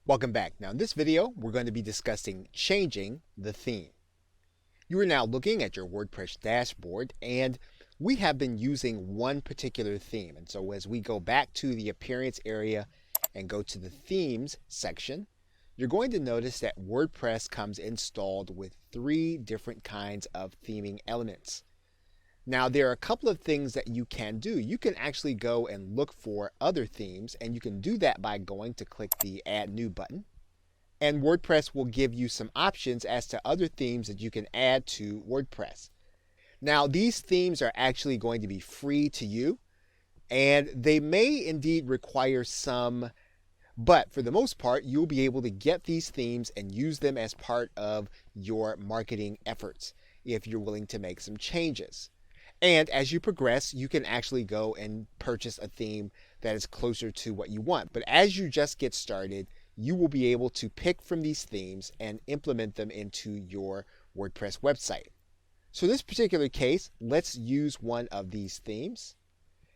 Welcome back. Now in this video, we're going to be discussing changing the theme. You are now looking at your WordPress dashboard and we have been using one particular theme. And so as we go back to the appearance area and go to the themes section, you're going to notice that WordPress comes installed with 3 different kinds of theming elements. Now there are a couple of things that you can do. You can actually go and look for other themes, and you can do that by going to click the Add New button. And WordPress will give you some options as to other themes that you can add to WordPress. Now these themes are actually going to be free to you, and they may indeed require some, but for the most part, you'll be able to get these themes and use them as part of your marketing efforts if you're willing to make some changes. And as you progress, you can actually go and purchase a theme that is closer to what you want. But as you just get started, you will be able to pick from these themes and implement them into your WordPress website. So in this particular case, let's use one of these themes.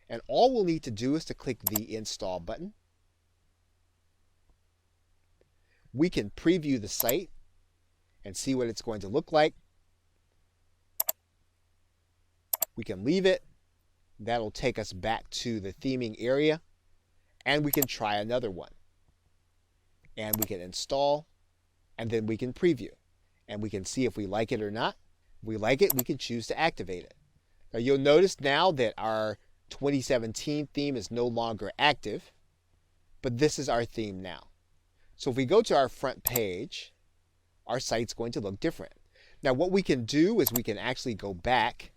And all we'll need to do is to click the Install button. We can preview the site and see what it's going to look like. We can leave it. That'll take us back to the theming area, and we can try another one. And we can install, and then we can preview, and we can see if we like it or not. If we like it, we can choose to activate it. Now you'll notice now that our 2017 theme is no longer active, but this is our theme now. So if we go to our front page, our site's going to look different. Now what we can do is we can actually go back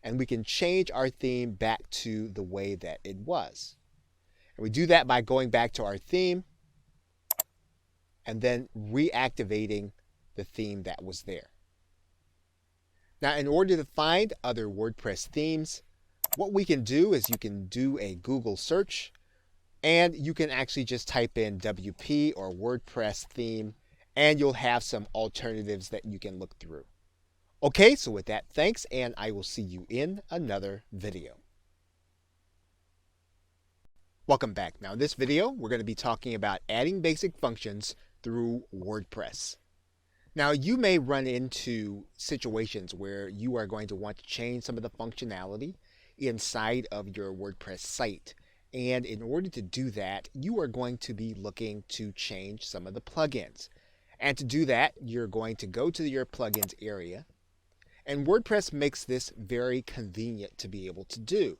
and we can change our theme back to the way that it was. And we do that by going back to our theme and then reactivating the theme that was there. Now, in order to find other WordPress themes, what we can do is you can do a Google search, and you can actually just type in WP or WordPress theme, and you'll have some alternatives that you can look through. Okay, so with that, thanks, and I will see you in another video. Welcome back. Now in this video, we're going to be talking about adding basic functions through WordPress. Now you may run into situations where you are going to want to change some of the functionality inside of your WordPress site. And in order to do that, you are going to be looking to change some of the plugins. And to do that, you're going to go to your plugins area. And WordPress makes this very convenient to be able to do.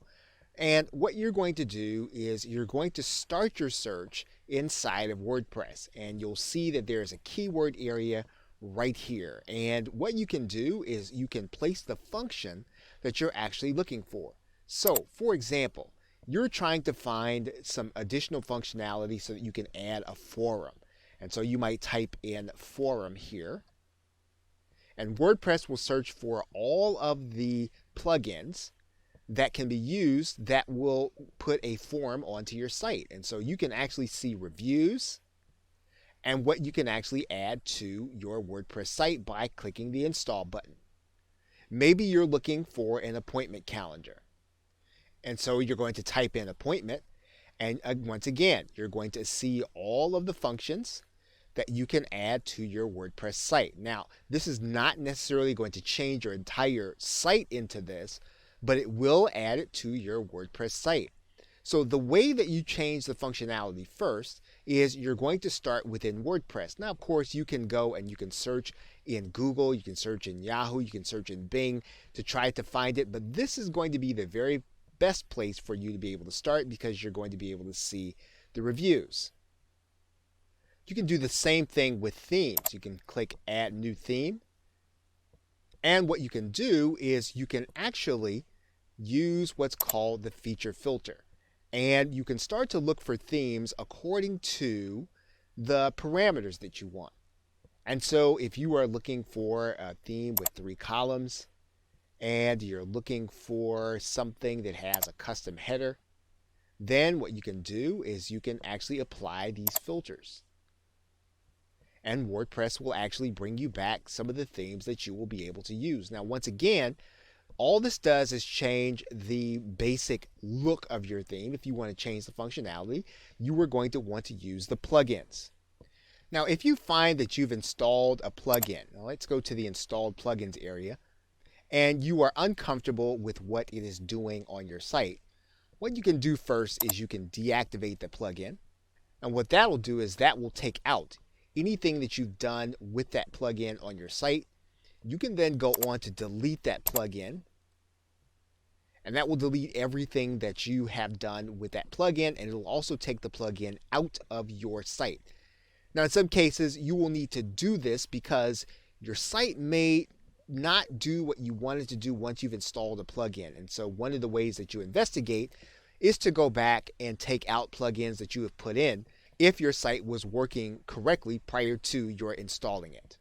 And what you're going to do is you're going to start your search inside of WordPress. And you'll see that there's a keyword area right here. And what you can do is you can place the function that you're actually looking for. So, for example, you're trying to find some additional functionality so that you can add a forum. And so you might type in forum here. And WordPress will search for all of the plugins that can be used that will put a form onto your site. And so you can actually see reviews and what you can actually add to your WordPress site by clicking the Install button. Maybe you're looking for an appointment calendar. And so you're going to type in appointment, and once again, you're going to see all of the functions that you can add to your WordPress site. Now, this is not necessarily going to change your entire site into this, but it will add it to your WordPress site. So the way that you change the functionality first is you're going to start within WordPress. Now, of course, you can go and you can search in Google, you can search in Yahoo, you can search in Bing to try to find it, but this is going to be the very best place for you to be able to start because you're going to be able to see the reviews. You can do the same thing with themes. You can click Add New Theme. And what you can do is you can actually use what's called the feature filter. And you can start to look for themes according to the parameters that you want. And so if you are looking for a theme with 3 columns and you're looking for something that has a custom header, then what you can do is you can actually apply these filters. And WordPress will actually bring you back some of the themes that you will be able to use. Now, once again, all this does is change the basic look of your theme. If you want to change the functionality, you are going to want to use the plugins. Now, if you find that you've installed a plugin, now let's go to the installed plugins area, and you are uncomfortable with what it is doing on your site, what you can do first is you can deactivate the plugin. And what that will do is that will take out anything that you've done with that plugin on your site. You can then go on to delete that plugin, and that will delete everything that you have done with that plugin, and it will also take the plugin out of your site. Now, in some cases, you will need to do this because your site may not do what you wanted to do once you've installed a plugin. And so one of the ways that you investigate is to go back and take out plugins that you have put in if your site was working correctly prior to your installing it.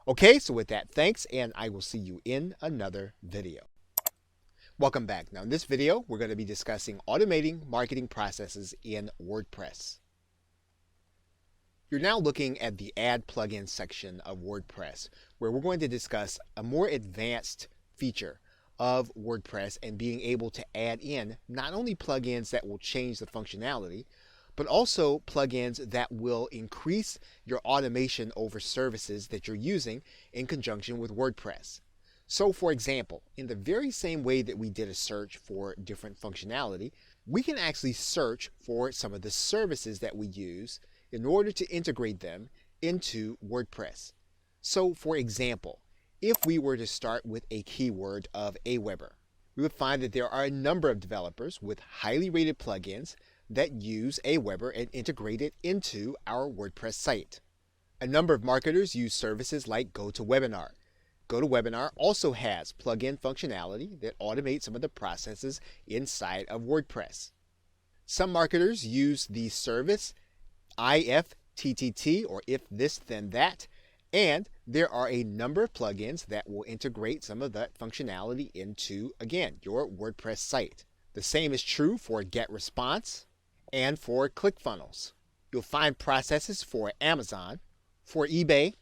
Okay, so with that, thanks, and I will see you in another video. Welcome back. Now in this video, we're going to be discussing automating marketing processes in WordPress. You're now looking at the Add Plugins section of WordPress, where we're going to discuss a more advanced feature of WordPress and being able to add in not only plugins that will change the functionality, but also plugins that will increase your automation over services that you're using in conjunction with WordPress. So for example, in the very same way that we did a search for different functionality, we can actually search for some of the services that we use in order to integrate them into WordPress. So for example, if we were to start with a keyword of Aweber, we would find that there are a number of developers with highly rated plugins that use Aweber and integrate it into our WordPress site. A number of marketers use services like GoToWebinar. GoToWebinar also has plugin functionality that automates some of the processes inside of WordPress. Some marketers use the service IFTTT, or If This Then That, and there are a number of plugins that will integrate some of that functionality into, again, your WordPress site. The same is true for GetResponse and for ClickFunnels. You'll find processes for Amazon, for eBay,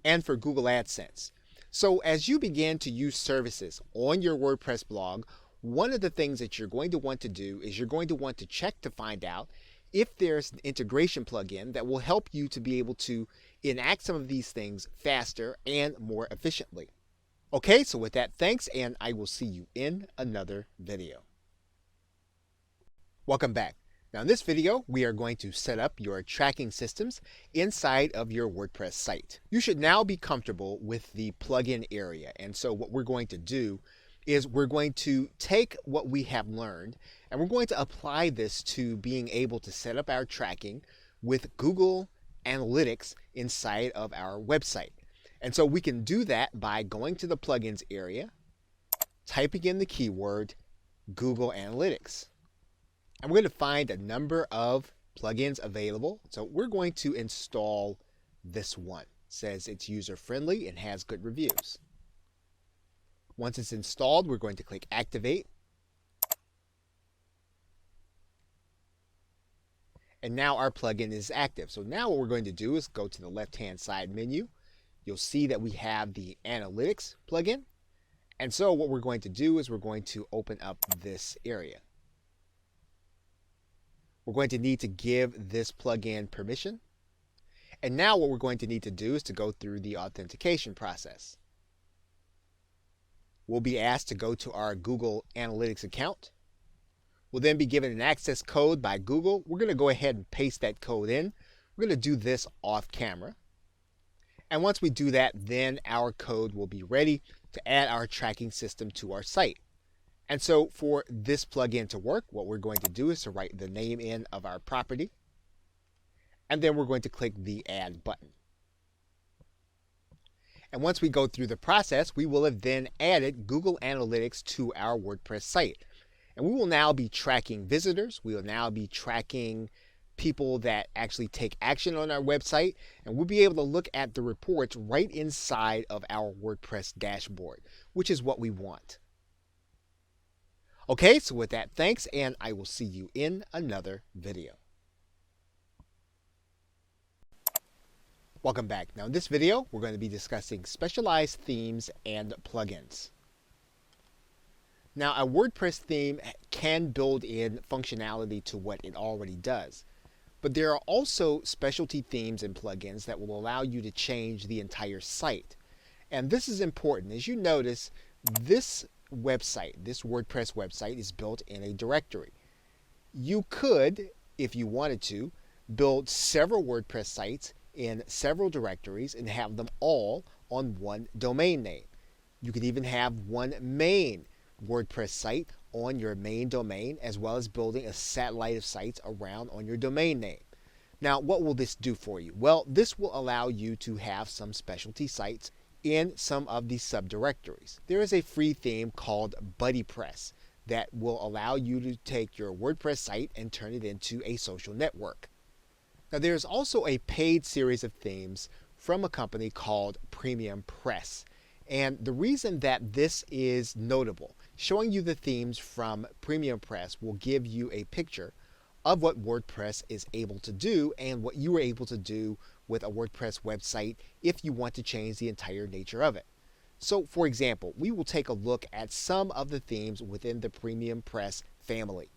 and for Google AdSense. So as you begin to use services on your WordPress blog, one of the things that you're going to want to do is you're going to want to check to find out if there's an integration plugin that will help you to be able to enact some of these things faster and more efficiently. Okay, so with that, thanks, and I will see you in another video. Welcome back. Now in this video, we are going to set up your tracking systems inside of your WordPress site. You should now be comfortable with the plugin area, and so what we're going to do is we're going to take what we have learned and we're going to apply this to being able to set up our tracking with Google Analytics inside of our website. And so we can do that by going to the plugins area, typing in the keyword Google Analytics. And we're going to find a number of plugins available. So we're going to install this one. It says it's user-friendly and has good reviews. Once it's installed, we're going to click Activate. And now our plugin is active. So now what we're going to do is go to the left-hand side menu. You'll see that we have the Analytics plugin. And so what we're going to do is we're going to open up this area. We're going to need to give this plugin permission. And now what we're going to need to do is to go through the authentication process. We'll be asked to go to our Google Analytics account. We'll then be given an access code by Google. We're going to go ahead and paste that code in. We're going to do this off camera. And once we do that, then our code will be ready to add our tracking system to our site. And so for this plugin to work, what we're going to do is to write the name in of our property. And then we're going to click the Add button. And once we go through the process, we will have then added Google Analytics to our WordPress site. And we will now be tracking visitors. We will now be tracking people that actually take action on our website. And we'll be able to look at the reports right inside of our WordPress dashboard, which is what we want. Okay, so with that, thanks, and I will see you in another video. Welcome back. Now in this video, we're going to be discussing specialized themes and plugins. Now a WordPress theme can build in functionality to what it already does. But there are also specialty themes and plugins that will allow you to change the entire site. And this is important. As you notice, this website, this WordPress website, is built in a directory. You could, if you wanted to, build several WordPress sites in several directories and have them all on one domain name. You could even have one main WordPress site on your main domain, as well as building a satellite of sites around on your domain name. Now, what will this do for you? Well, this will allow you to have some specialty sites in some of these subdirectories. There is a free theme called BuddyPress that will allow you to take your WordPress site and turn it into a social network. Now, there's also a paid series of themes from a company called Premium Press. And the reason that this is notable, showing you the themes from Premium Press will give you a picture of what WordPress is able to do and what you are able to do with a WordPress website if you want to change the entire nature of it. So, for example, we will take a look at some of the themes within the Premium Press family.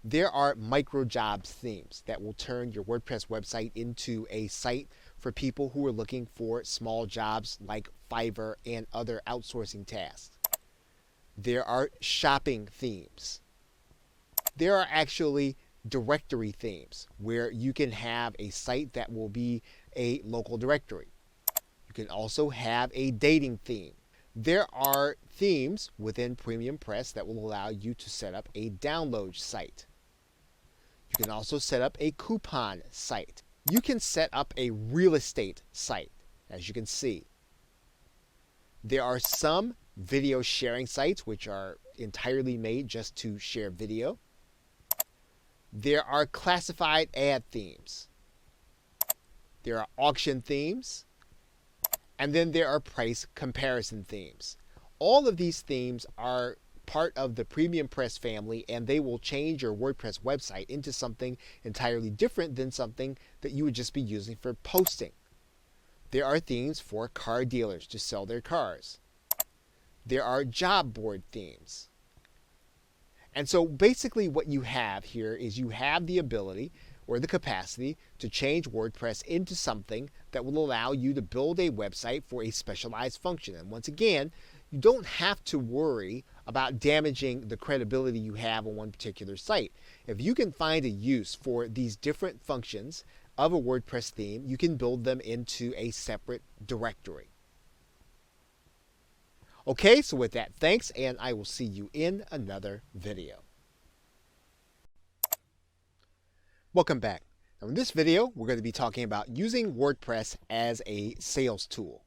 There are micro jobs themes that will turn your WordPress website into a site for people who are looking for small jobs like Fiverr and other outsourcing tasks. There are shopping themes. There are actually directory themes where you can have a site that will be a local directory. You can also have a dating theme. There are themes within Premium Press that will allow you to set up a download site. You can also set up a coupon site. You can set up a real estate site, as you can see. There are some video sharing sites which are entirely made just to share video. There are classified ad themes. There are auction themes. And then there are price comparison themes. All of these themes are part of the Premium Press family, and they will change your WordPress website into something entirely different than something that you would just be using for posting. There are themes for car dealers to sell their cars. There are job board themes. And so basically what you have here is you have the ability or the capacity to change WordPress into something that will allow you to build a website for a specialized function. And once again, you don't have to worry about damaging the credibility you have on one particular site. If you can find a use for these different functions of a WordPress theme, you can build them into a separate directory. Okay, so with that, thanks, and I will see you in another video. Welcome back. Now in this video, we're going to be talking about using WordPress as a sales tool.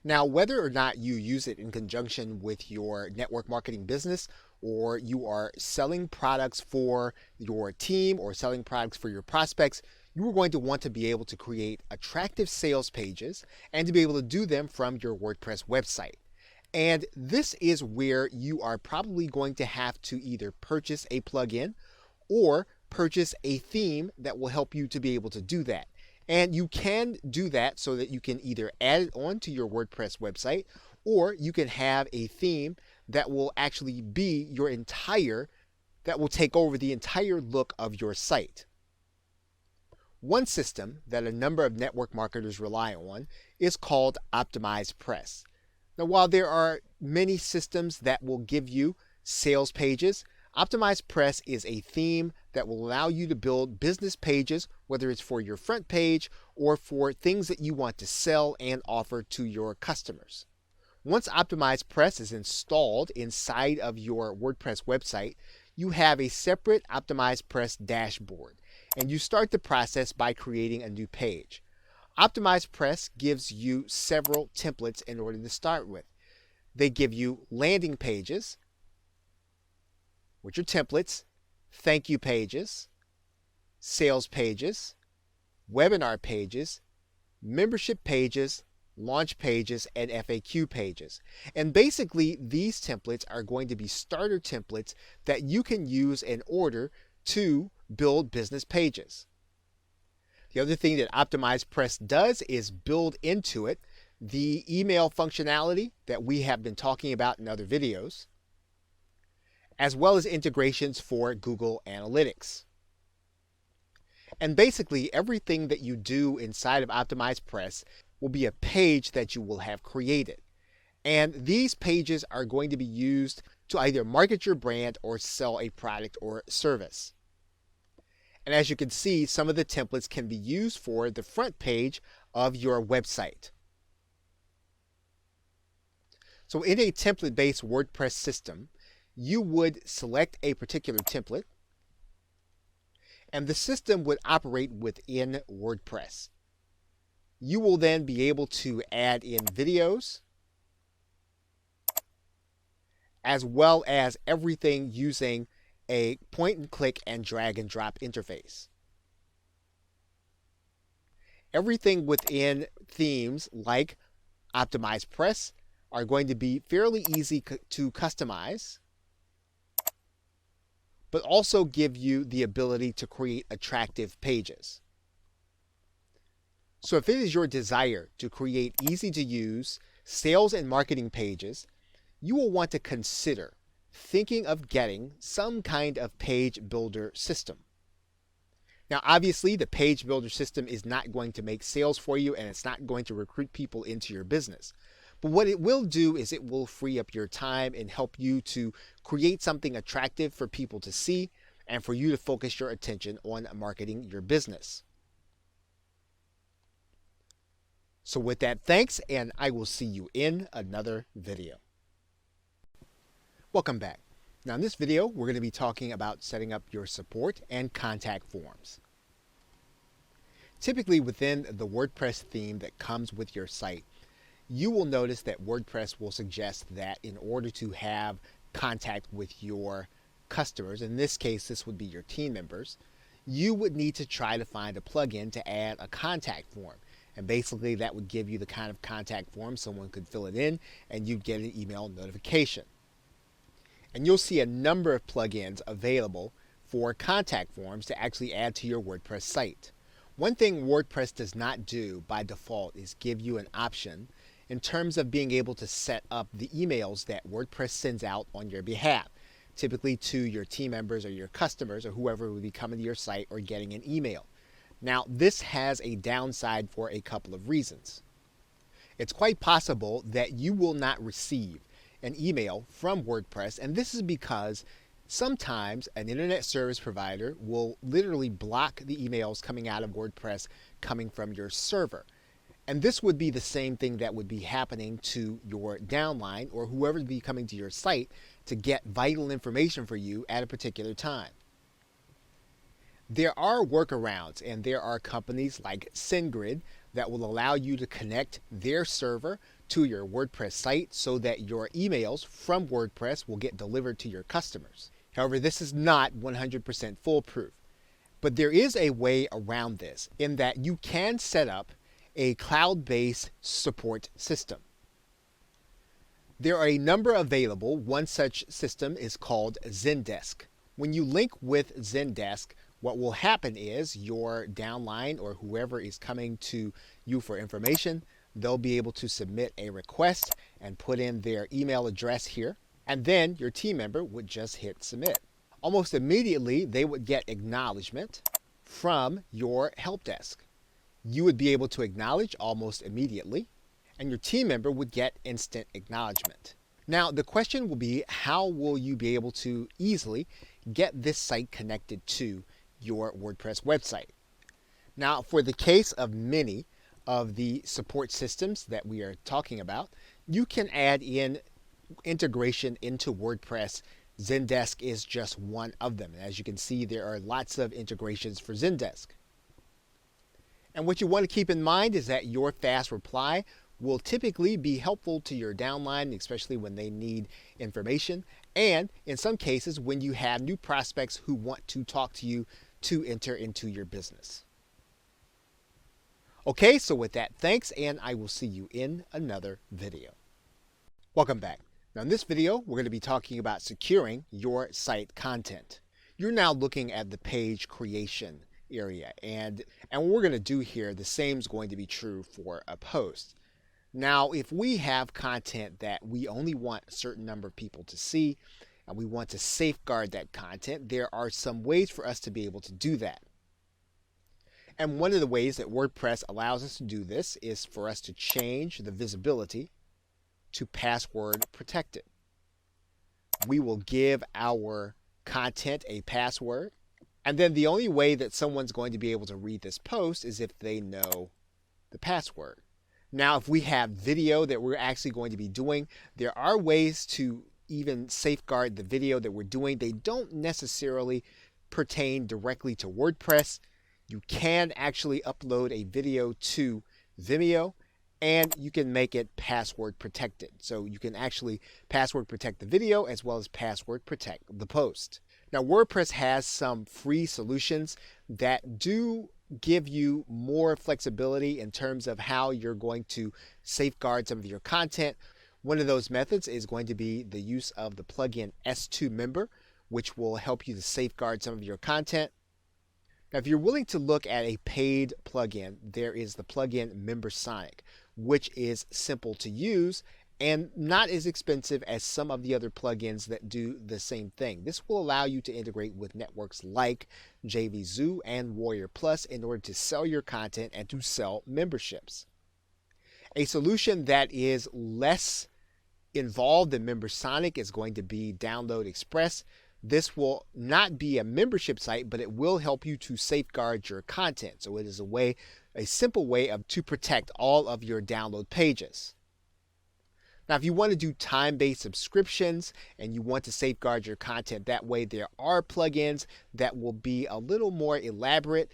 Now, whether or not you use it in conjunction with your network marketing business, or you are selling products for your team or selling products for your prospects, you are going to want to be able to create attractive sales pages and to be able to do them from your WordPress website. And this is where you are probably going to have to either purchase a plugin or purchase a theme that will help you to be able to do that. And you can do that so that you can either add it on to your WordPress website, or you can have a theme that will actually be that will take over the entire look of your site. One system that a number of network marketers rely on is called Optimized Press. Now, while there are many systems that will give you sales pages, Optimized Press is a theme that will allow you to build business pages, whether it's for your front page or for things that you want to sell and offer to your customers. Once Optimized Press is installed inside of your WordPress website, you have a separate Optimized Press dashboard, and you start the process by creating a new page. Optimized Press gives you several templates in order to start with. They give you landing pages, which are templates, thank you pages, sales pages, webinar pages, membership pages, launch pages, and FAQ pages. And basically, these templates are going to be starter templates that you can use in order to build business pages. The other thing that Optimized Press does is build into it the email functionality that we have been talking about in other videos, as well as integrations for Google Analytics. And basically everything that you do inside of Optimized Press will be a page that you will have created. And these pages are going to be used to either market your brand or sell a product or service. And as you can see, some of the templates can be used for the front page of your website. So in a template-based WordPress system, you would select a particular template, and the system would operate within WordPress. You will then be able to add in videos, as well as everything using a point and click and drag and drop interface. Everything within themes like Optimized Press are going to be fairly easy to customize, but also give you the ability to create attractive pages. So if it is your desire to create easy to use sales and marketing pages, you will want to consider thinking of getting some kind of page builder system. Now, obviously, the page builder system is not going to make sales for you, and it's not going to recruit people into your business. But what it will do is it will free up your time and help you to create something attractive for people to see and for you to focus your attention on marketing your business. So with that, thanks, and I will see you in another video. Welcome back. Now in this video, we're going to be talking about setting up your support and contact forms. Typically within the WordPress theme that comes with your site, you will notice that WordPress will suggest that in order to have contact with your customers, in this case this would be your team members, you would need to try to find a plugin to add a contact form. And basically that would give you the kind of contact form someone could fill it in and you'd get an email notification. And you'll see a number of plugins available for contact forms to actually add to your WordPress site. One thing WordPress does not do by default is give you an option in terms of being able to set up the emails that WordPress sends out on your behalf, typically to your team members or your customers or whoever will be coming to your site or getting an email. Now, this has a downside for a couple of reasons. It's quite possible that you will not receive an email from WordPress, and this is because sometimes an internet service provider will literally block the emails coming out of WordPress coming from your server. And this would be the same thing that would be happening to your downline or whoever would be coming to your site to get vital information for you at a particular time. There are workarounds, and there are companies like SendGrid that will allow you to connect their server to your WordPress site so that your emails from WordPress will get delivered to your customers. However, this is not 100% foolproof. But there is a way around this in that you can set up a cloud-based support system. There are a number available. One such system is called Zendesk. When you link with Zendesk, what will happen is your downline or whoever is coming to you for information, they'll be able to submit a request and put in their email address here, and then your team member would just hit submit. Almost immediately, they would get acknowledgement from your help desk. You would be able to acknowledge almost immediately, and your team member would get instant acknowledgement. Now, the question will be, how will you be able to easily get this site connected to your WordPress website? Now, for the case of many of the support systems that we are talking about, you can add in integration into WordPress. Zendesk is just one of them. As you can see, there are lots of integrations for Zendesk. And what you want to keep in mind is that your fast reply will typically be helpful to your downline, especially when they need information, and in some cases when you have new prospects who want to talk to you to enter into your business. Okay, so with that, thanks, and I will see you in another video. Welcome back. Now in this video, we're going to be talking about securing your site content. You're now looking at the page creation area, and what we're going to do here, the same is going to be true for a post. Now, if we have content that we only want a certain number of people to see, and we want to safeguard that content, there are some ways for us to be able to do that. And one of the ways that WordPress allows us to do this is for us to change the visibility to password protected. We will give our content a password, and then the only way that someone's going to be able to read this post is if they know the password. Now, if we have video that we're actually going to be doing, there are ways to even safeguard the video that we're doing. They don't necessarily pertain directly to WordPress. You can actually upload a video to Vimeo, and you can make it password protected. So you can actually password protect the video as well as password protect the post. Now, WordPress has some free solutions that do give you more flexibility in terms of how you're going to safeguard some of your content. One of those methods is going to be the use of the plugin S2 Member, which will help you to safeguard some of your content. Now, if you're willing to look at a paid plugin, there is the plugin MemberSonic, which is simple to use and not as expensive as some of the other plugins that do the same thing. This will allow you to integrate with networks like JVZoo and Warrior Plus in order to sell your content and to sell memberships. A solution that is less involved than MemberSonic is going to be Download Express. This will not be a membership site, but it will help you to safeguard your content. So it is a simple way to protect all of your download pages. Now, if you want to do time-based subscriptions and you want to safeguard your content that way, there are plugins that will be a little more elaborate.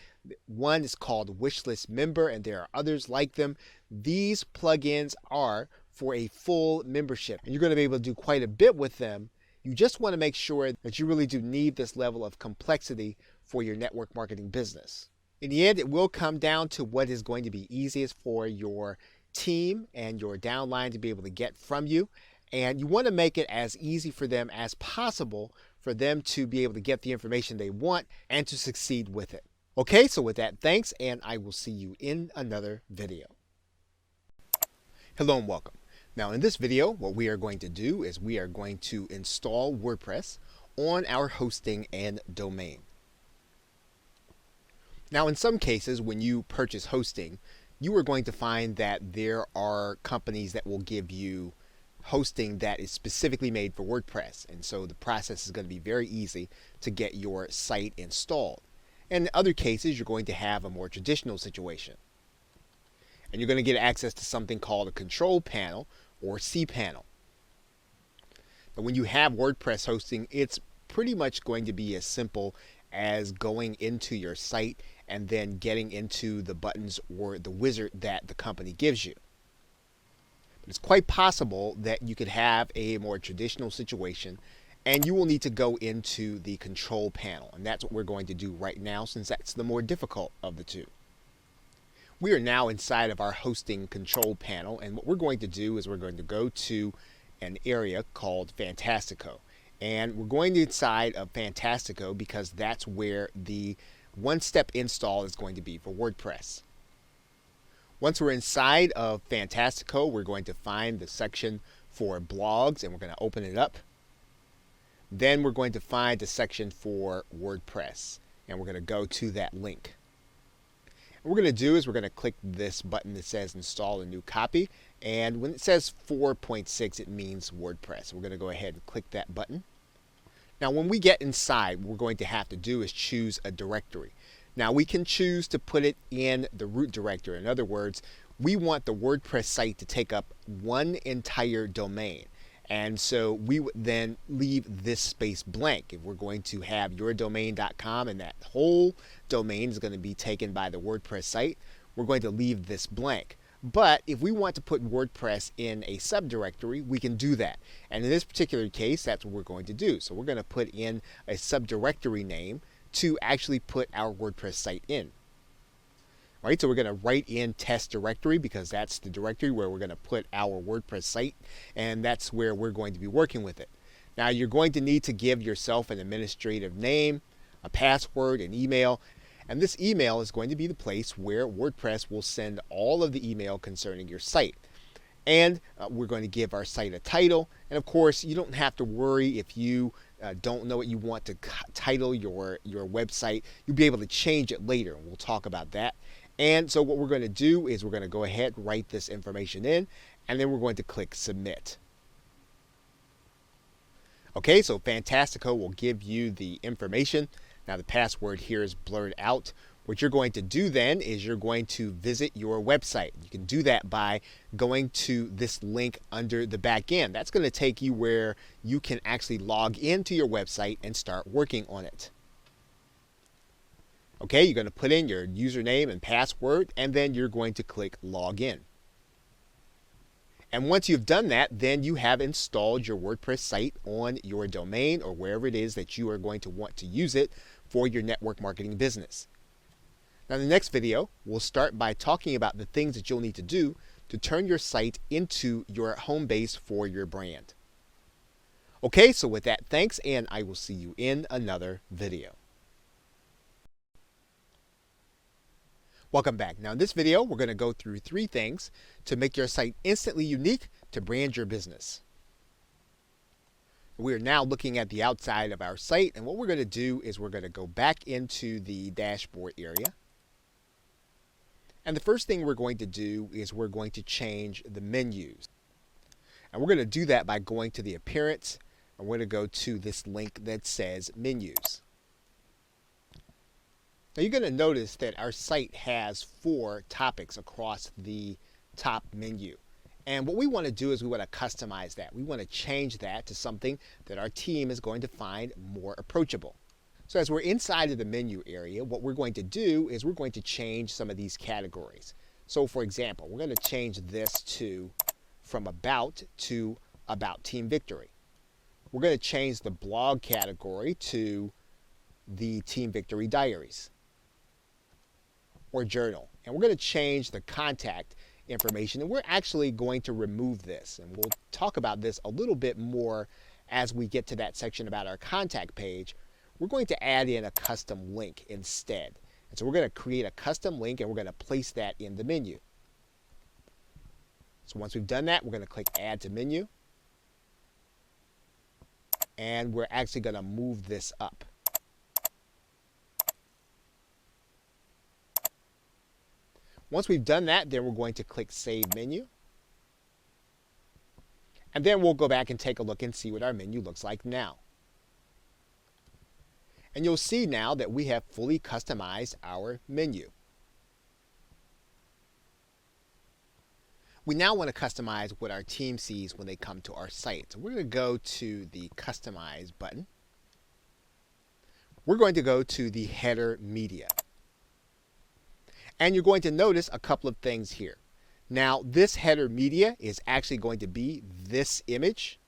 One is called Wishlist Member, and there are others like them. These plugins are for a full membership, and you're going to be able to do quite a bit with them. You just want to make sure that you really do need this level of complexity for your network marketing business. In the end, it will come down to what is going to be easiest for your team and your downline to be able to get from you, and you want to make it as easy for them as possible for them to be able to get the information they want and to succeed with it. Okay, so with that, thanks, and I will see you in another video. Hello and welcome. Now, in this video, what we are going to do is we are going to install WordPress on our hosting and domain. Now, in some cases, when you purchase hosting, you are going to find that there are companies that will give you hosting that is specifically made for WordPress. And so the process is going to be very easy to get your site installed. And in other cases, you're going to have a more traditional situation. And you're going to get access to something called a control panel or cPanel. But when you have WordPress hosting, it's pretty much going to be as simple as going into your site and then getting into the buttons or the wizard that the company gives you. But it's quite possible that you could have a more traditional situation and you will need to go into the control panel. And that's what we're going to do right now, since that's the more difficult of the two. We are now inside of our hosting control panel, and what we're going to do is we're going to go to an area called Fantastico. And we're going inside of Fantastico because that's where the one-step install is going to be for WordPress. Once we're inside of Fantastico, we're going to find the section for blogs, and we're going to open it up. Then we're going to find the section for WordPress, and we're going to go to that link. What we're going to do is we're going to click this button that says install a new copy, and when it says 4.6 it means WordPress. We're going to go ahead and click that button. Now when we get inside, what we're going to have to do is choose a directory. Now we can choose to put it in the root directory. In other words, we want the WordPress site to take up one entire domain. And so we would then leave this space blank. If we're going to have yourdomain.com and that whole domain is going to be taken by the WordPress site, we're going to leave this blank. But if we want to put WordPress in a subdirectory, we can do that. And in this particular case, that's what we're going to do. So we're going to put in a subdirectory name to actually put our WordPress site in. All right, so we're going to write in test directory because that's the directory where we're going to put our WordPress site, and that's where we're going to be working with it. Now you're going to need to give yourself an administrative name, a password, an email, and this email is going to be the place where WordPress will send all of the email concerning your site. And we're going to give our site a title, and of course you don't have to worry if you don't know what you want to title your website, you'll be able to change it later, and we'll talk about that. And so what we're going to do is we're going to go ahead, write this information in, and then we're going to click submit. Okay, so Fantastico will give you the information. Now the password here is blurred out. What you're going to do then is you're going to visit your website. You can do that by going to this link under the back end. That's going to take you where you can actually log into your website and start working on it. Okay, you're going to put in your username and password, and then you're going to click login. And once you've done that, then you have installed your WordPress site on your domain or wherever it is that you are going to want to use it for your network marketing business. Now, in the next video, we'll start by talking about the things that you'll need to do to turn your site into your home base for your brand. Okay, so with that, thanks, and I will see you in another video. Welcome back. Now in this video, we're going to go through 3 things to make your site instantly unique to brand your business. We are now looking at the outside of our site, and what we're going to do is we're going to go back into the dashboard area. And the first thing we're going to do is we're going to change the menus. And we're going to do that by going to the appearance, and we're going to go to this link that says menus. Now you're going to notice that our site has 4 topics across the top menu. And what we want to do is we want to customize that. We want to change that to something that our team is going to find more approachable. So as we're inside of the menu area, what we're going to do is we're going to change some of these categories. So for example, we're going to change this from about to about Team Victory. We're going to change the blog category to the Team Victory Diaries or journal. And we're going to change the contact information, and we're actually going to remove this, and we'll talk about this a little bit more as we get to that section about our contact page. We're going to add in a custom link instead. And so we're going to create a custom link, and we're going to place that in the menu. So once we've done that, we're going to click add to menu, and we're actually going to move this up. Once we've done that, then we're going to click Save Menu. And then we'll go back and take a look and see what our menu looks like now. And you'll see now that we have fully customized our menu. We now want to customize what our team sees when they come to our site. So we're going to go to the Customize button. We're going to go to the Header Media. And you're going to notice a couple of things here. Now, this header media is actually going to be this image.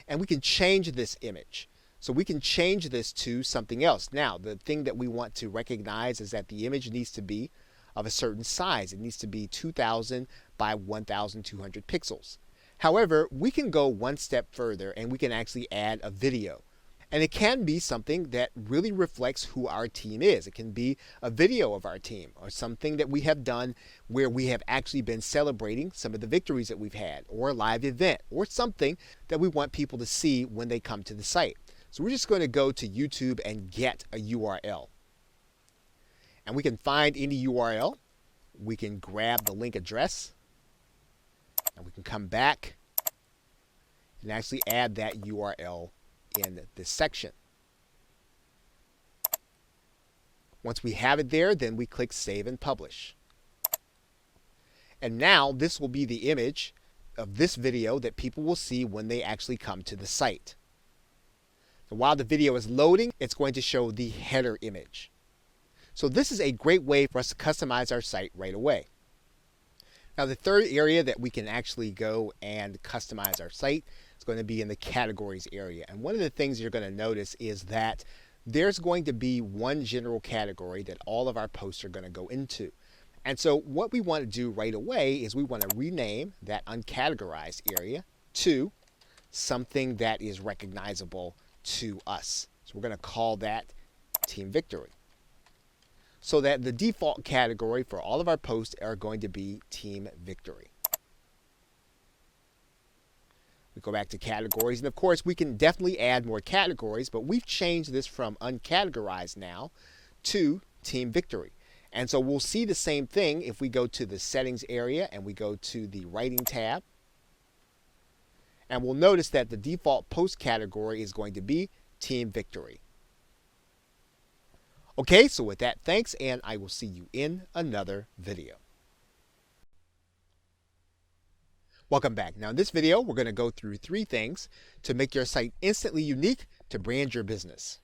And we can change this image. So we can change this to something else. Now, the thing that we want to recognize is that the image needs to be of a certain size. It needs to be 2000 by 1200 pixels. However, we can go one step further and we can actually add a video. And it can be something that really reflects who our team is. It can be a video of our team or something that we have done where we have actually been celebrating some of the victories that we've had, or a live event, or something that we want people to see when they come to the site. So we're just going to go to YouTube and get a URL. And we can find any URL. We can grab the link address, and we can come back and actually add that URL in this section. Once we have it there, then we click Save and Publish. And now this will be the image of this video that people will see when they actually come to the site. So while the video is loading, it's going to show the header image. So this is a great way for us to customize our site right away. Now the third area that we can actually go and customize our site is going to be in the categories area. And one of the things you're going to notice is that there's going to be one general category that all of our posts are going to go into. And so what we want to do right away is we want to rename that uncategorized area to something that is recognizable to us. So we're going to call that Team Victory, so that the default category for all of our posts are going to be Team Victory. We go back to categories, and of course we can definitely add more categories, but we've changed this from uncategorized now to Team Victory. And so we'll see the same thing if we go to the settings area and we go to the writing tab. And we'll notice that the default post category is going to be Team Victory. Okay, so with that, thanks, and I will see you in another video. Welcome back. Now in this video, we're going to go through 3 things to make your site instantly unique to brand your business.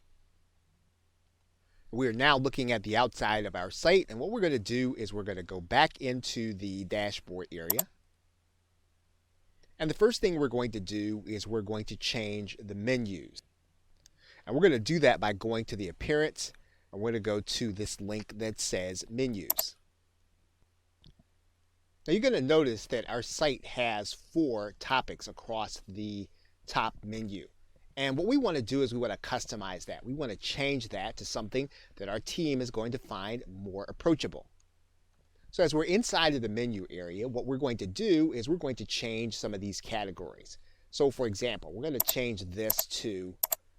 We are now looking at the outside of our site, and what we're going to do is we're going to go back into the dashboard area. And the first thing we're going to do is we're going to change the menus. And we're going to do that by going to the appearance, and we're going to go to this link that says menus. Now you're going to notice that our site has 4 topics across the top menu. And what we want to do is we want to customize that. We want to change that to something that our team is going to find more approachable. So as we're inside of the menu area, what we're going to do is we're going to change some of these categories. So for example, we're going to change this to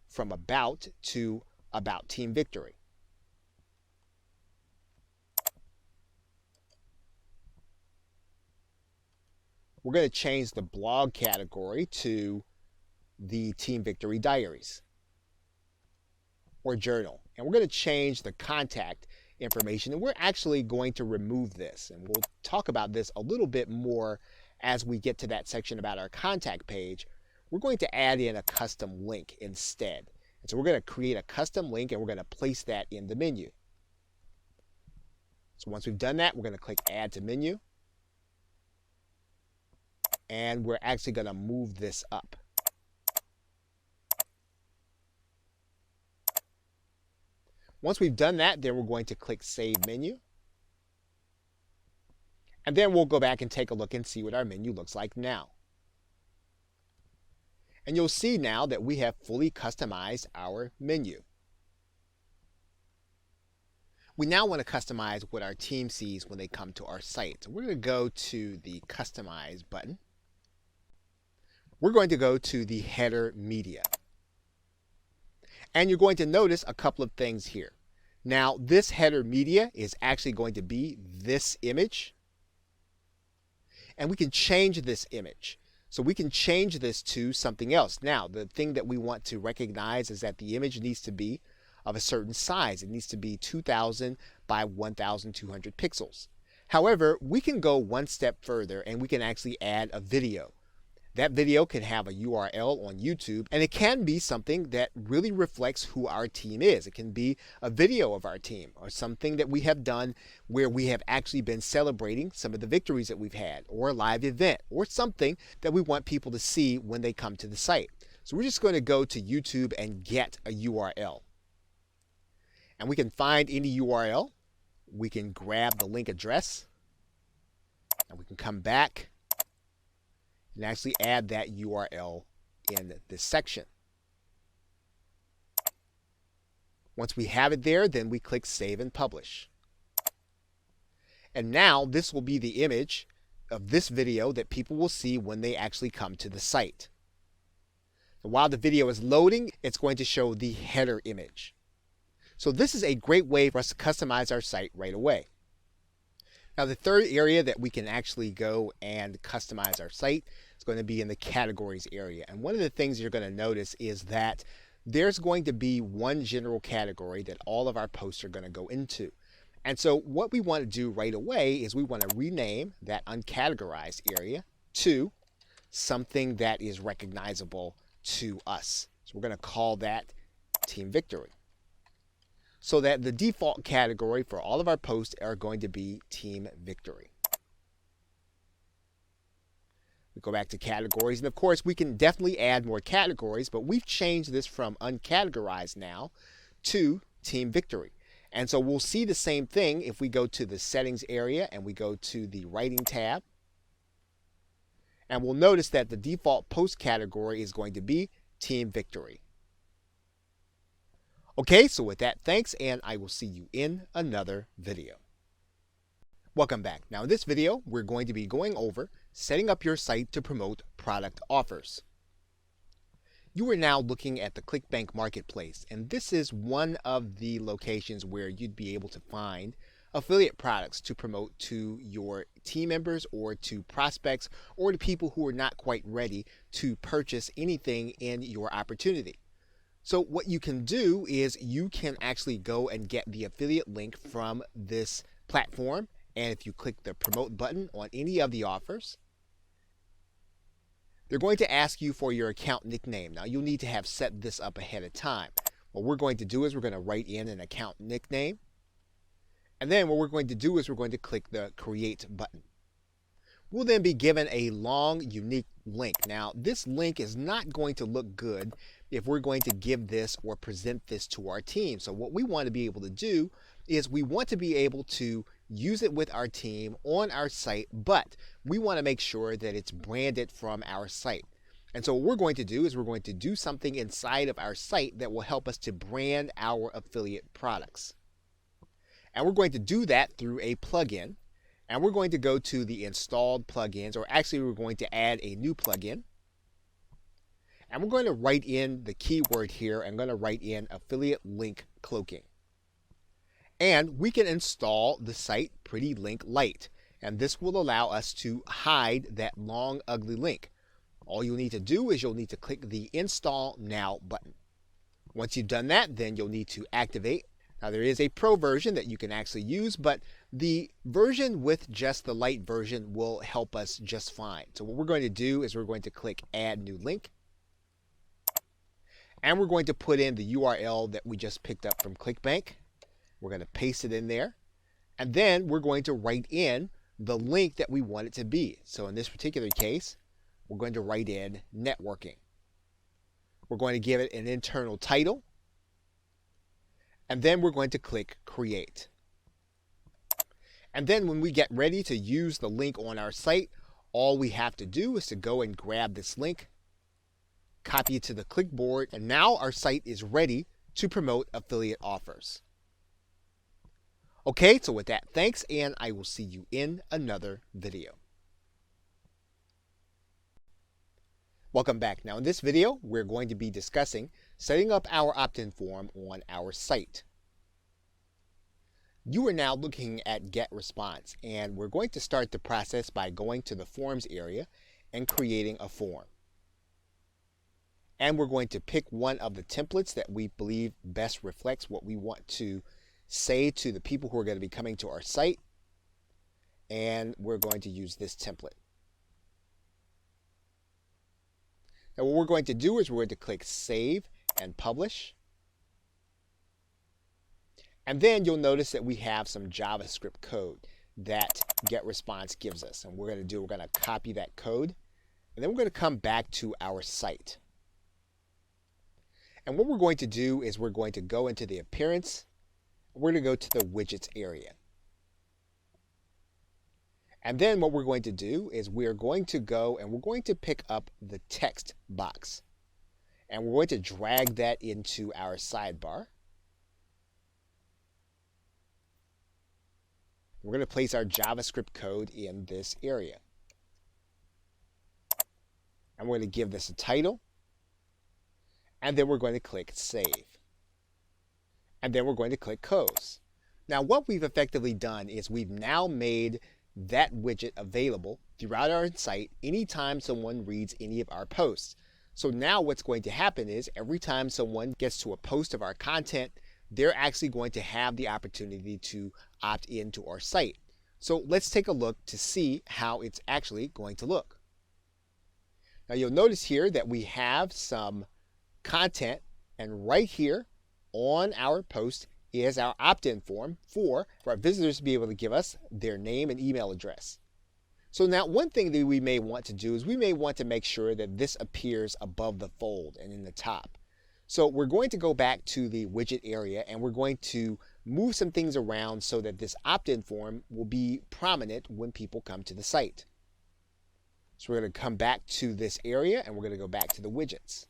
from About to About Team Victory. We're going to change the blog category to the Team Victory Diaries or Journal. And we're going to change the contact information, and we're actually going to remove this. And we'll talk about this a little bit more as we get to that section about our contact page. We're going to add in a custom link instead. And so we're going to create a custom link, and we're going to place that in the menu. So once we've done that, we're going to click Add to Menu. And we're actually going to move this up. Once we've done that, then we're going to click Save Menu. And then we'll go back and take a look and see what our menu looks like now. And you'll see now that we have fully customized our menu. We now want to customize what our team sees when they come to our site. So we're going to go to the Customize button. We're going to go to the header media. And you're going to notice a couple of things here. Now, this header media is actually going to be this image. And we can change this image. So we can change this to something else. Now, the thing that we want to recognize is that the image needs to be of a certain size. It needs to be 2000 by 1200 pixels. However, we can go one step further and we can actually add a video. That video can have a URL on YouTube, and it can be something that really reflects who our team is. It can be a video of our team or something that we have done where we have actually been celebrating some of the victories that we've had, or a live event, or something that we want people to see when they come to the site. So we're just going to go to YouTube and get a URL. And we can find any URL. We can grab the link address, and we can come back and actually add that URL in this section. Once we have it there, then we click Save and Publish. And now this will be the image of this video that people will see when they actually come to the site. So while the video is loading, it's going to show the header image. So this is a great way for us to customize our site right away. Now the third area that we can actually go and customize our site is going to be in the categories area. And one of the things you're going to notice is that there's going to be one general category that all of our posts are going to go into. And so what we want to do right away is we want to rename that uncategorized area to something that is recognizable to us. So we're going to call that Team Victory, so that the default category for all of our posts are going to be Team Victory. We go back to categories, and of course we can definitely add more categories, but we've changed this from uncategorized now to Team Victory. And so we'll see the same thing if we go to the settings area and we go to the writing tab. And we'll notice that the default post category is going to be Team Victory. Okay, so with that, thanks, and I will see you in another video. Welcome back. Now in this video, we're going to be going over setting up your site to promote product offers. You are now looking at the ClickBank Marketplace, and this is one of the locations where you'd be able to find affiliate products to promote to your team members or to prospects or to people who are not quite ready to purchase anything in your opportunity. So what you can do is you can actually go and get the affiliate link from this platform, and if you click the promote button on any of the offers, they're going to ask you for your account nickname. Now you'll need to have set this up ahead of time. What we're going to do is we're going to write in an account nickname, and then what we're going to do is we're going to click the create button. We'll then be given a long, unique link. Now, this link is not going to look good if we're going to give this or present this to our team. So what we want to be able to do is we want to be able to use it with our team on our site, but we want to make sure that it's branded from our site. And so what we're going to do is we're going to do something inside of our site that will help us to brand our affiliate products. And we're going to do that through a plugin. And we're going to go to the installed plugins, or actually we're going to add a new plugin. And we're going to write in the keyword here. I'm going to write in affiliate link cloaking. And we can install the site Pretty Link Lite. And this will allow us to hide that long, ugly link. All you'll need to do is you'll need to click the Install Now button. Once you've done that, then you'll need to activate. Now there is a pro version that you can actually use, but the version with just the light version will help us just fine. So what we're going to do is we're going to click Add New Link. And we're going to put in the URL that we just picked up from ClickBank. We're going to paste it in there. And then we're going to write in the link that we want it to be. So in this particular case, we're going to write in networking. We're going to give it an internal title. And then we're going to click Create. And then when we get ready to use the link on our site, all we have to do is to go and grab this link, copy it to the clipboard, and now our site is ready to promote affiliate offers. Okay, so with that, thanks, and I will see you in another video. Welcome back. Now in this video, we're going to be discussing setting up our opt-in form on our site. You are now looking at Get Response, and we're going to start the process by going to the Forms area and creating a form. And we're going to pick one of the templates that we believe best reflects what we want to say to the people who are going to be coming to our site. And we're going to use this template. Now what we're going to do is we're going to click Save and Publish. And then you'll notice that we have some JavaScript code that GetResponse gives us. And we're going to copy that code. And then we're going to come back to our site. And what we're going to do is we're going to go into the Appearance. We're going to go to the Widgets area. And then what we're going to do is we're going to go and we're going to pick up the text box. And we're going to drag that into our sidebar. We're going to place our JavaScript code in this area. And we're going to give this a title. And then we're going to click Save. And then we're going to click Close. Now what we've effectively done is we've now made that widget available throughout our site anytime someone reads any of our posts. So now what's going to happen is every time someone gets to a post of our content, they're actually going to have the opportunity to opt into our site. So let's take a look to see how it's actually going to look. Now you'll notice here that we have some content, and right here on our post is our opt-in form for our visitors to be able to give us their name and email address. So now one thing that we may want to do is we may want to make sure that this appears above the fold and in the top. So we're going to go back to the widget area and we're going to move some things around so that this opt-in form will be prominent when people come to the site. So we're going to come back to this area and we're going to go back to the widgets.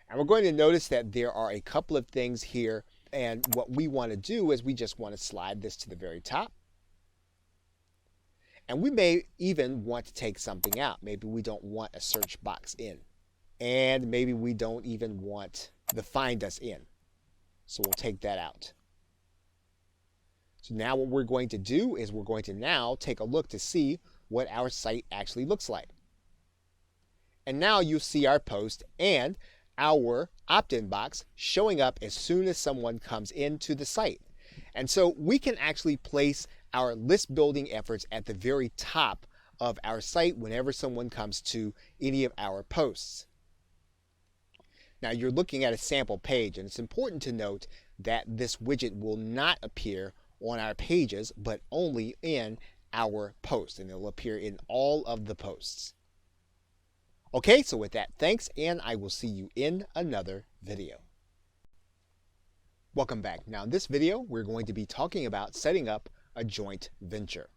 And we're going to notice that there are a couple of things here, and what we want to do is we just want to slide this to the very top. And we may even want to take something out. Maybe we don't want a search box in. and maybe we don't even want the find us in. So we'll take that out. So now what we're going to do is we're going to now take a look to see what our site actually looks like. And now you'll see our post and our opt-in box showing up as soon as someone comes into the site. And so we can actually place our list building efforts at the very top of our site whenever someone comes to any of our posts. Now you're looking at a sample page, and it's important to note that this widget will not appear on our pages, but only in our post, and it'll appear in all of the posts. Okay, so with that, thanks, and I will see you in another video. Welcome back. Now in this video, we're going to be talking about setting up a joint venture.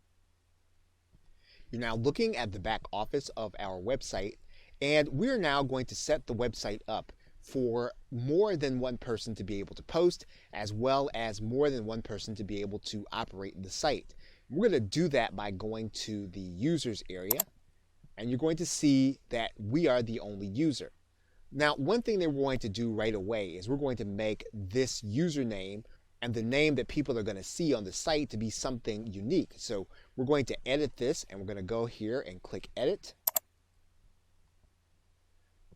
You're now looking at the back office of our website, and we're now going to set the website up for more than one person to be able to post, as well as more than one person to be able to operate the site. We're going to do that by going to the users area, and you're going to see that we are the only user. Now, one thing that we're going to do right away is we're going to make this username and the name that people are going to see on the site to be something unique. So we're going to edit this, and we're going to go here and click edit.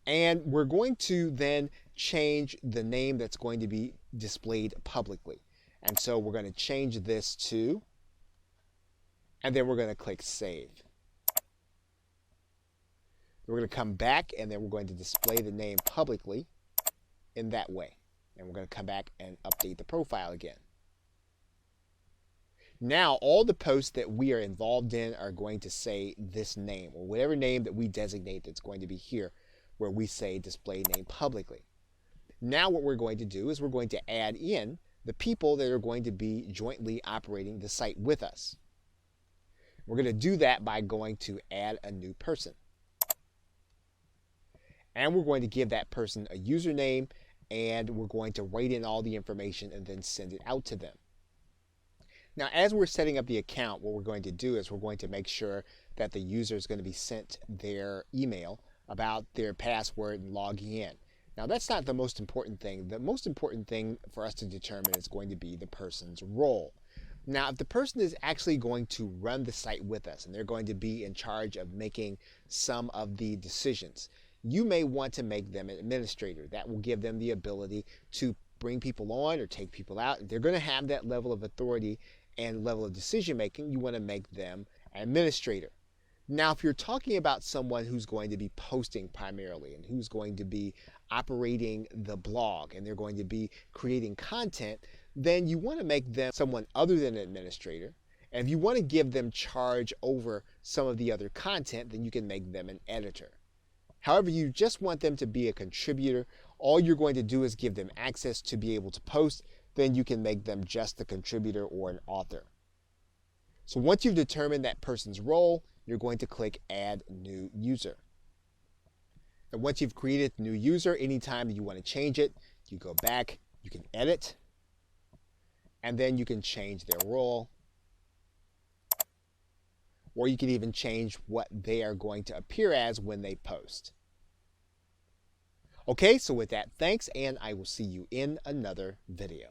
And we're going to then change the name that's going to be displayed publicly. And so we're going to change this to, and then we're going to click save. We're going to come back, and then we're going to display the name publicly in that way. And we're going to come back and update the profile again. Now all the posts that we are involved in are going to say this name, or whatever name that we designate that's going to be here, where we say display name publicly. Now what we're going to do is we're going to add in the people that are going to be jointly operating the site with us. We're going to do that by going to add a new person. And we're going to give that person a username, and we're going to write in all the information and then send it out to them. Now, as we're setting up the account, what we're going to do is we're going to make sure that the user is going to be sent their email about their password and logging in. Now, that's not the most important thing. The most important thing for us to determine is going to be the person's role. Now, if the person is actually going to run the site with us and they're going to be in charge of making some of the decisions, you may want to make them an administrator. That will give them the ability to bring people on or take people out. If they're going to have that level of authority and level of decision making, you want to make them an administrator. Now, if you're talking about someone who's going to be posting primarily and who's going to be operating the blog and they're going to be creating content, then you want to make them someone other than an administrator. And if you want to give them charge over some of the other content, then you can make them an editor. However, you just want them to be a contributor. All you're going to do is give them access to be able to post. Then you can make them just a contributor or an author. So once you've determined that person's role, you're going to click Add New User. And once you've created a new user, anytime you want to change it, you go back, you can edit, and then you can change their role. Or you can even change what they are going to appear as when they post. Okay, so with that, thanks, and I will see you in another video.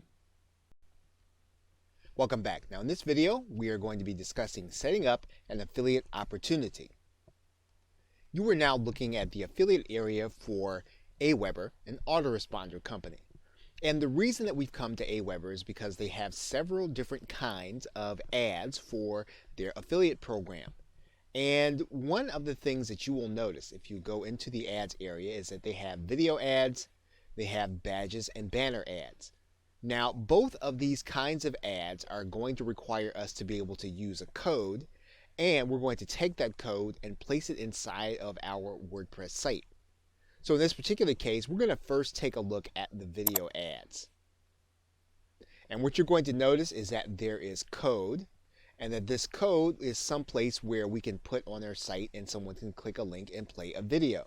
Welcome back. Now in this video, we are going to be discussing setting up an affiliate opportunity. You are now looking at the affiliate area for Aweber, an autoresponder company. And the reason that we've come to Aweber is because they have several different kinds of ads for their affiliate program. And one of the things that you will notice if you go into the ads area is that they have video ads, they have badges and banner ads. Now, both of these kinds of ads are going to require us to be able to use a code, and we're going to take that code and place it inside of our WordPress site. So in this particular case, we're going to first take a look at the video ads. And what you're going to notice is that there is code, and that this code is someplace where we can put on our site and someone can click a link and play a video.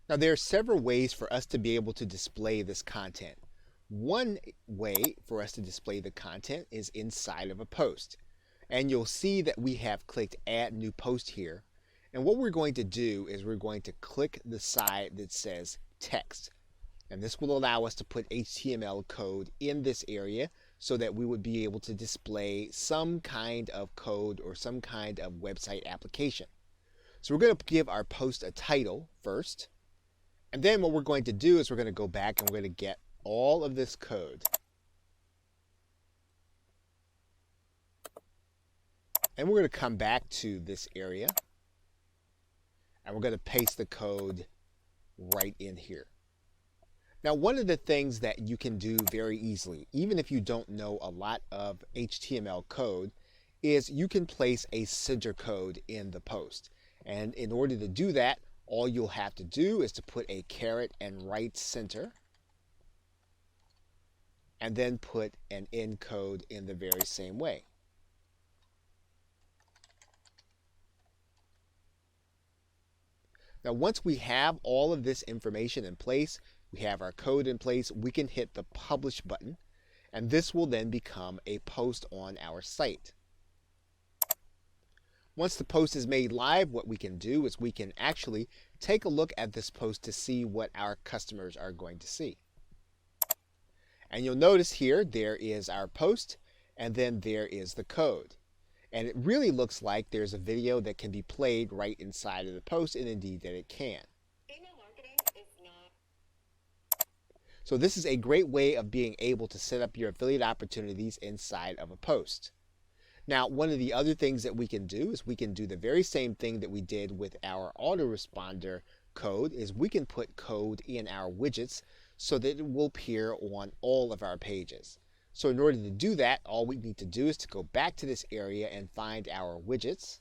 Now there are several ways for us to be able to display this content. One way for us to display the content is inside of a post. And you'll see that we have clicked Add New Post here. And what we're going to do is we're going to click the side that says text. And this will allow us to put HTML code in this area so that we would be able to display some kind of code or some kind of website application. So we're going to give our post a title first. And then what we're going to do is we're going to go back and we're going to get all of this code. And we're going to come back to this area. And we're going to paste the code right in here. Now, one of the things that you can do very easily, even if you don't know a lot of HTML code, is you can place a center code in the post. And in order to do that, all you'll have to do is to put a caret and right center, and then put an end code in the very same way. Now, once we have all of this information in place, we have our code in place, we can hit the Publish button, and this will then become a post on our site. Once the post is made live, what we can do is we can actually take a look at this post to see what our customers are going to see. And you'll notice here there is our post, and then there is the code. And it really looks like there's a video that can be played right inside of the post, and indeed that it can. So this is a great way of being able to set up your affiliate opportunities inside of a post. Now, one of the other things that we can do is we can do the very same thing that we did with our autoresponder code, is we can put code in our widgets so that it will appear on all of our pages. So in order to do that, all we need to do is to go back to this area and find our widgets.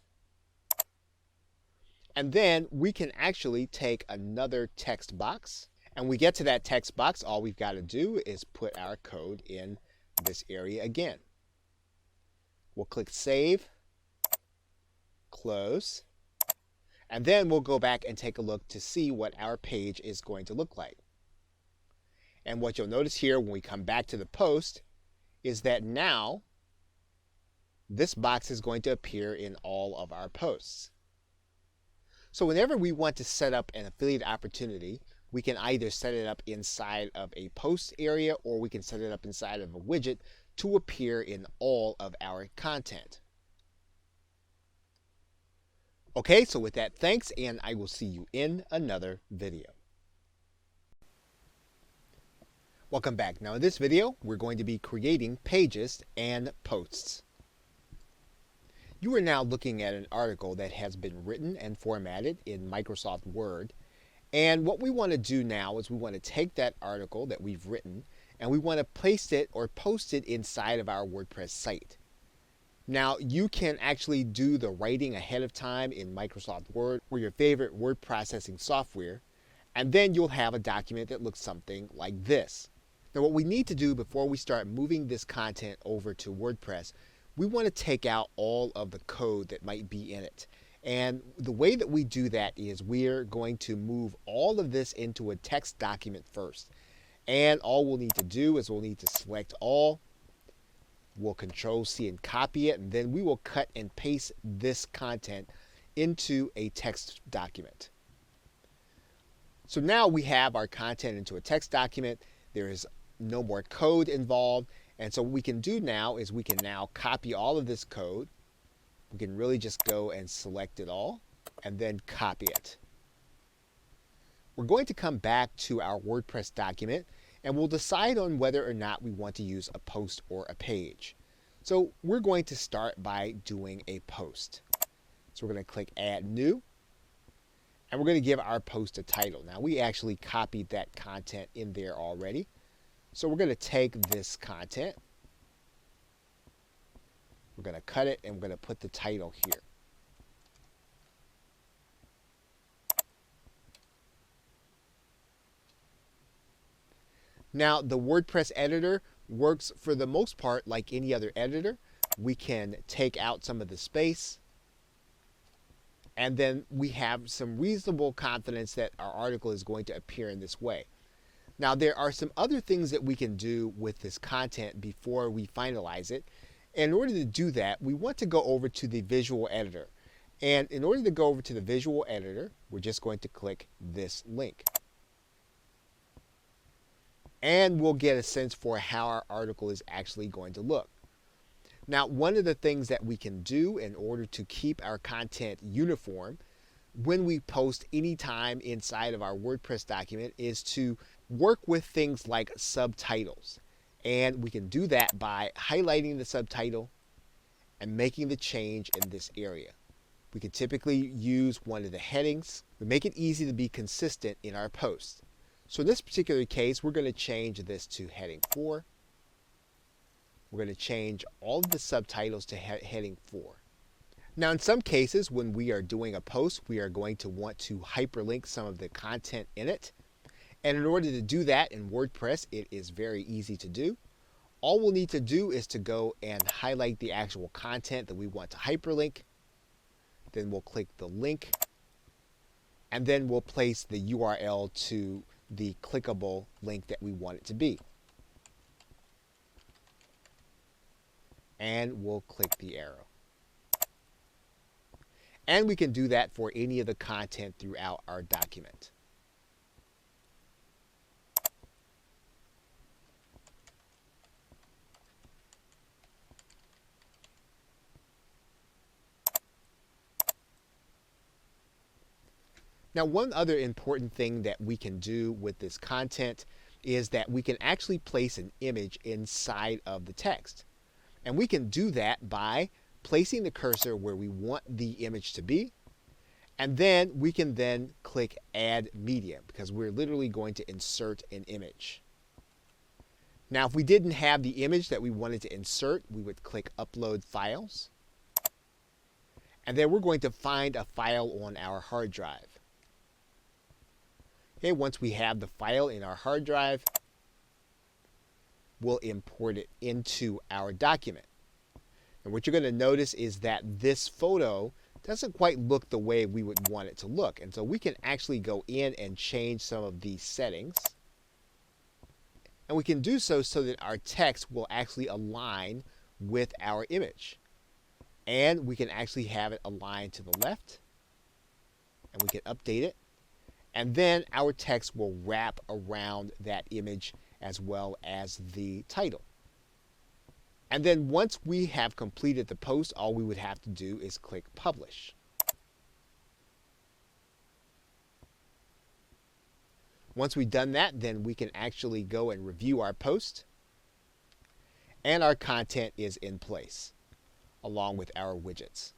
And then we can actually take another text box. And we get to that text box, all we've got to do is put our code in this area again. We'll click Save, Close, and then we'll go back and take a look to see what our page is going to look like. And what you'll notice here when we come back to the post is that now this box is going to appear in all of our posts. So whenever we want to set up an affiliate opportunity, we can either set it up inside of a post area or we can set it up inside of a widget to appear in all of our content. Okay, so with that, thanks, and I will see you in another video. Welcome back. Now in this video, we're going to be creating pages and posts. You are now looking at an article that has been written and formatted in Microsoft Word. And what we want to do now is we want to take that article that we've written and we want to place it or post it inside of our WordPress site. Now, you can actually do the writing ahead of time in Microsoft Word or your favorite word processing software, and then you'll have a document that looks something like this. Now, what we need to do before we start moving this content over to WordPress, we want to take out all of the code that might be in it. And the way that we do that is we're going to move all of this into a text document first. And all we'll need to do is we'll need to select all. We'll Control-C and copy it, and then we will cut and paste this content into a text document. So now we have our content into a text document. There is no more code involved. And so what we can do now is we can now copy all of this code. We can really just go and select it all and then copy it. We're going to come back to our WordPress document and we'll decide on whether or not we want to use a post or a page. So we're going to start by doing a post. So we're going to click Add New and we're going to give our post a title. Now we actually copied that content in there already. So we're going to take this content. We're going to cut it and we're going to put the title here. Now the WordPress editor works for the most part like any other editor. We can take out some of the space and then we have some reasonable confidence that our article is going to appear in this way. Now there are some other things that we can do with this content before we finalize it. In order to do that, we want to go over to the visual editor. And in order to go over to the visual editor, we're just going to click this link. And we'll get a sense for how our article is actually going to look. Now, one of the things that we can do in order to keep our content uniform when we post anytime inside of our WordPress document is to work with things like subtitles. And we can do that by highlighting the subtitle and making the change in this area. We can typically use one of the headings. We make it easy to be consistent in our posts. So in this particular case, we're going to change this to heading 4. We're going to change all of the subtitles to heading 4. Now, in some cases, when we are doing a post, we are going to want to hyperlink some of the content in it. And in order to do that in WordPress, it is very easy to do. All we'll need to do is to go and highlight the actual content that we want to hyperlink. Then we'll click the link. And then we'll place the URL to the clickable link that we want it to be. And we'll click the arrow. And we can do that for any of the content throughout our document. Now, one other important thing that we can do with this content is that we can actually place an image inside of the text. And we can do that by placing the cursor where we want the image to be. And then we can then click Add Media because we're literally going to insert an image. Now, if we didn't have the image that we wanted to insert, we would click Upload Files. And then we're going to find a file on our hard drive. Okay, once we have the file in our hard drive, we'll import it into our document. And what you're going to notice is that this photo doesn't quite look the way we would want it to look. And so we can actually go in and change some of these settings. And we can do so that our text will actually align with our image. And we can actually have it align to the left. And we can update it. And then our text will wrap around that image as well as the title. And then once we have completed the post, all we would have to do is click Publish. Once we've done that, then we can actually go and review our post. And our content is in place, along with our widgets.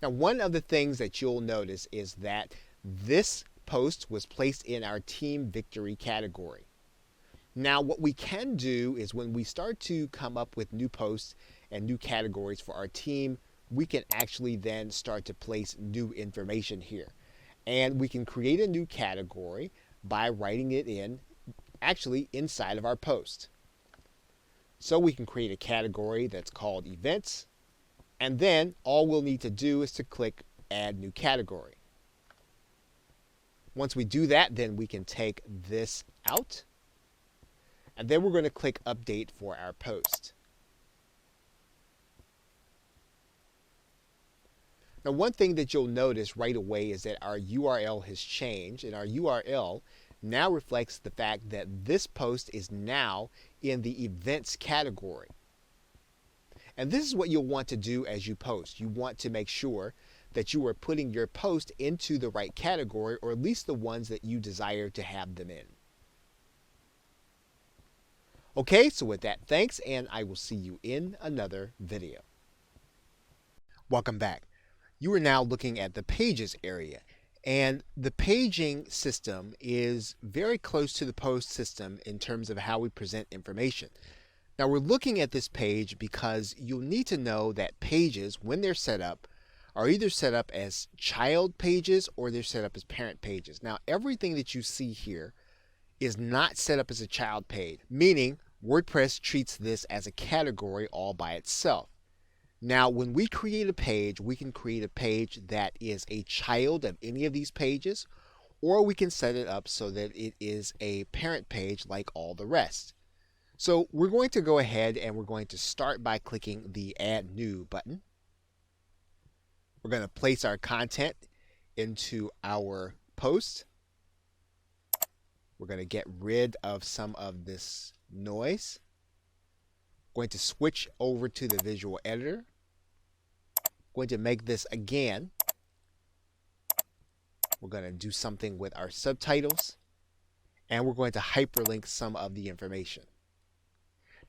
Now, one of the things that you'll notice is that this post was placed in our Team Victory category. Now, what we can do is when we start to come up with new posts and new categories for our team, we can actually then start to place new information here. And we can create a new category by writing it in, actually inside of our post. So we can create a category that's called Events. And then all we'll need to do is to click Add New Category. Once we do that, then we can take this out. And then we're going to click Update for our post. Now, one thing that you'll notice right away is that our URL has changed, and our URL now reflects the fact that this post is now in the Events category. And this is what you'll want to do as you post. You want to make sure that you are putting your post into the right category, or at least the ones that you desire to have them in. Okay, so with that, thanks, and I will see you in another video. Welcome back. You are now looking at the Pages area, and the paging system is very close to the post system in terms of how we present information. Now, we're looking at this page because you'll need to know that pages, when they're set up, are either set up as child pages or they're set up as parent pages. Now, everything that you see here is not set up as a child page, meaning WordPress treats this as a category all by itself. Now, when we create a page, we can create a page that is a child of any of these pages, or we can set it up so that it is a parent page like all the rest. So we're going to go ahead and we're going to start by clicking the Add New button. We're going to place our content into our post. We're going to get rid of some of this noise. We're going to switch over to the visual editor. We're going to make this again. We're going to do something with our subtitles. And we're going to hyperlink some of the information.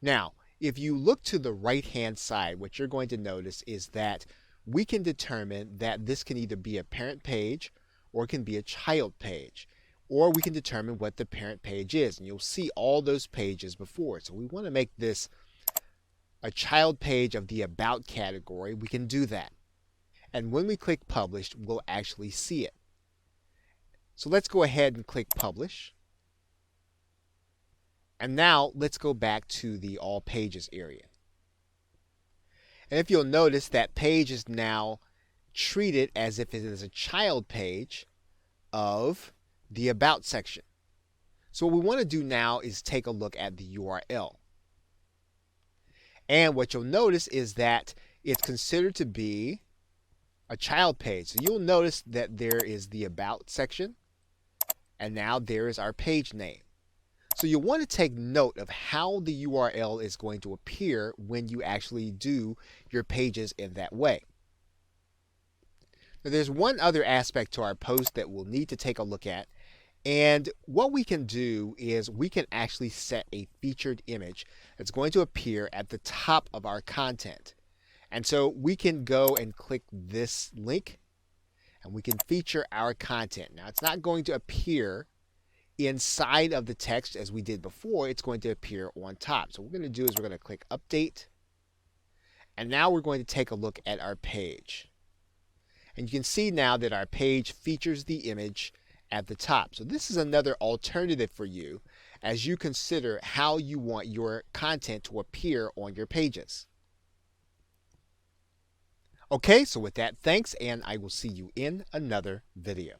Now, if you look to the right-hand side, what you're going to notice is that we can determine that this can either be a parent page or it can be a child page. Or we can determine what the parent page is. And you'll see all those pages before. So we want to make this a child page of the About category. We can do that. And when we click Publish, we'll actually see it. So let's go ahead and click Publish. And now let's go back to the All Pages area. And if you'll notice, that page is now treated as if it is a child page of the About section. So what we want to do now is take a look at the URL. And what you'll notice is that it's considered to be a child page. So you'll notice that there is the About section, and now there is our page name. So you want to take note of how the URL is going to appear when you actually do your pages in that way. Now, there's one other aspect to our post that we'll need to take a look at. And what we can do is we can actually set a featured image that's going to appear at the top of our content. And so we can go and click this link and we can feature our content. Now, it's not going to appear inside of the text as we did before. It's going to appear on top. So what we're going to do is we're going to click Update. And now we're going to take a look at our page. And you can see now that our page features the image at the top. So this is another alternative for you as you consider how you want your content to appear on your pages. Okay, so with that, thanks, and I will see you in another video.